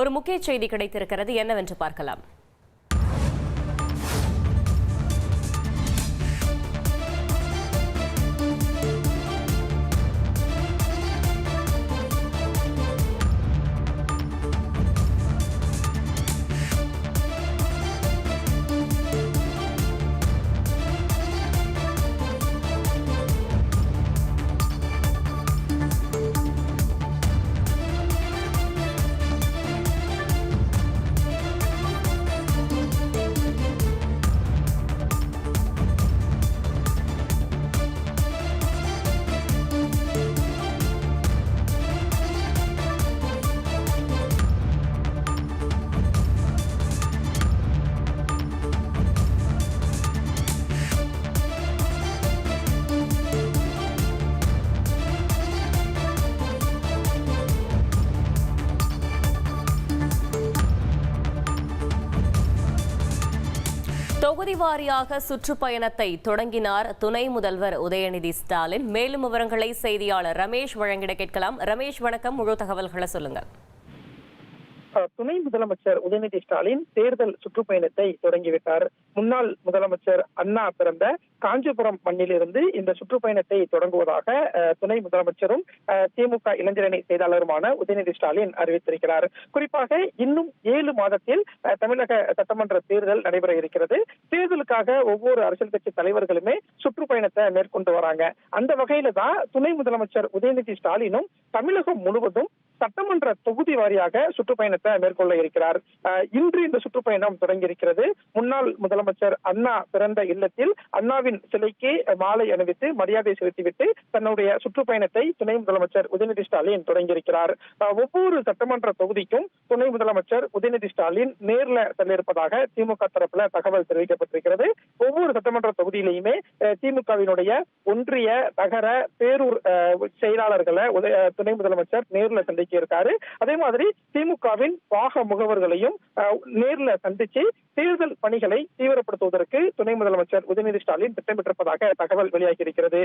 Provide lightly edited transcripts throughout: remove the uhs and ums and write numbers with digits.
ஒரு முக்கிய செய்தி கிடைத்திருக்கிறது, என்னவென்று பார்க்கலாம். தொகுதி வாரியாக சுற்றுப்பயணத்தை தொடங்கினார் துணை முதல்வர் உதயநிதி ஸ்டாலின். மேலும் விவரங்களை செய்தியாளர் ரமேஷ் வழங்கிட கேட்கலாம். ரமேஷ், வணக்கம். முழு தகவல்களை சொல்லுங்க. துணை முதலமைச்சர் உதயநிதி ஸ்டாலின் தேர்தல் சுற்றுப்பயணத்தை தொடங்கிவிட்டார். முன்னாள் முதலமைச்சர் அண்ணா பிறந்த காஞ்சிபுரம் மண்ணிலிருந்து இந்த சுற்றுப்பயணத்தை தொடங்குவதாக துணை முதலமைச்சரும் திமுக இளைஞரணி செயலாளருமான உதயநிதி ஸ்டாலின் அறிவித்திருக்கிறார். குறிப்பாக இன்னும் 7 மாதத்தில் தமிழக சட்டமன்ற தேர்தல் நடைபெற இருக்கிறது. தேர்தலுக்காக ஒவ்வொரு அரசியல் கட்சி தலைவர்களுமே சுற்றுப்பயணத்தை மேற்கொண்டு வராங்க. அந்த வகையில தான் துணை முதலமைச்சர் உதயநிதி ஸ்டாலினும் தமிழகம் முழுவதும் சட்டமன்ற தொகுதி வாரியாக சுற்றுப்பயணத்தை மேற்கொள்ள இருக்கிறார். இன்று இந்த சுற்றுப்பயணம் தொடங்கியிருக்கிறது. முன்னாள் முதலமைச்சர் அண்ணா பிறந்த இல்லத்தில் அண்ணாவின் சிலைக்கு மாலை அணிவித்து மரியாதை செலுத்திவிட்டு தன்னுடைய சுற்றுப்பயணத்தை துணை முதலமைச்சர் உதயநிதி ஸ்டாலின் தொடங்கியிருக்கிறார். ஒவ்வொரு சட்டமன்ற தொகுதிக்கும் துணை முதலமைச்சர் உதயநிதி ஸ்டாலின் நேர்ல செல்லிருப்பதாக திமுக தரப்புல தகவல் தெரிவிக்கப்பட்டிருக்கிறது. ஒவ்வொரு சட்டமன்ற தொகுதியிலையுமே திமுகவினுடைய ஒன்றிய, நகர, பேரூர் செயலாளர்களை துணை முதலமைச்சர் நேர்ல சந்திக்க இருக்காரு. அதே மாதிரி திமுகவின் வாக முகவர்களையும் நேர்ல சந்திச்சு தேர்தல் பணிகளை தீவிரப்படுத்துவதற்கு துணை முதலமைச்சர் உதயநிதி ஸ்டாலின் திட்டமிட்டிருப்பதாக தகவல் வெளியாகி இருக்கிறது.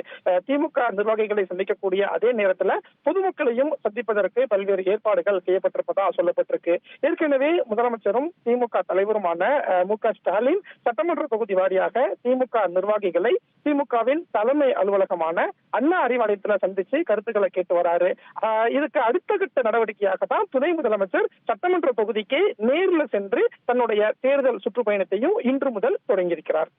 திமுக நிர்வாகிகளை சந்திக்கக்கூடிய அதே நேரத்தில் பொதுமக்களையும் சந்திப்பதற்கு பல்வேறு ஏற்பாடுகள் செய்யப்பட்டிருப்பதா சொல்லப்பட்டிருக்கு. ஏற்கனவே முதலமைச்சரும் திமுக தலைவருமான மு.க. ஸ்டாலின் சட்டமன்ற தொகுதி வாரியாக திமுக நிர்வாகிகளை திமுகவின் தலைமை அலுவலகமான அண்ணா அறிவாலயத்தில் சந்திச்சு கருத்துக்களை கேட்டு வராரு. இதுக்கு அடுத்த கட்ட நடவடிக்கையாக தான் துணை முதலமைச்சர் சட்டமன்ற தொகுதிக்கு நேரில் சென்று தன்னுடைய தேர்தல் சுற்றுப்பயணத்தையும் இன்று முதல் தொடங்கியிருக்கிறார்.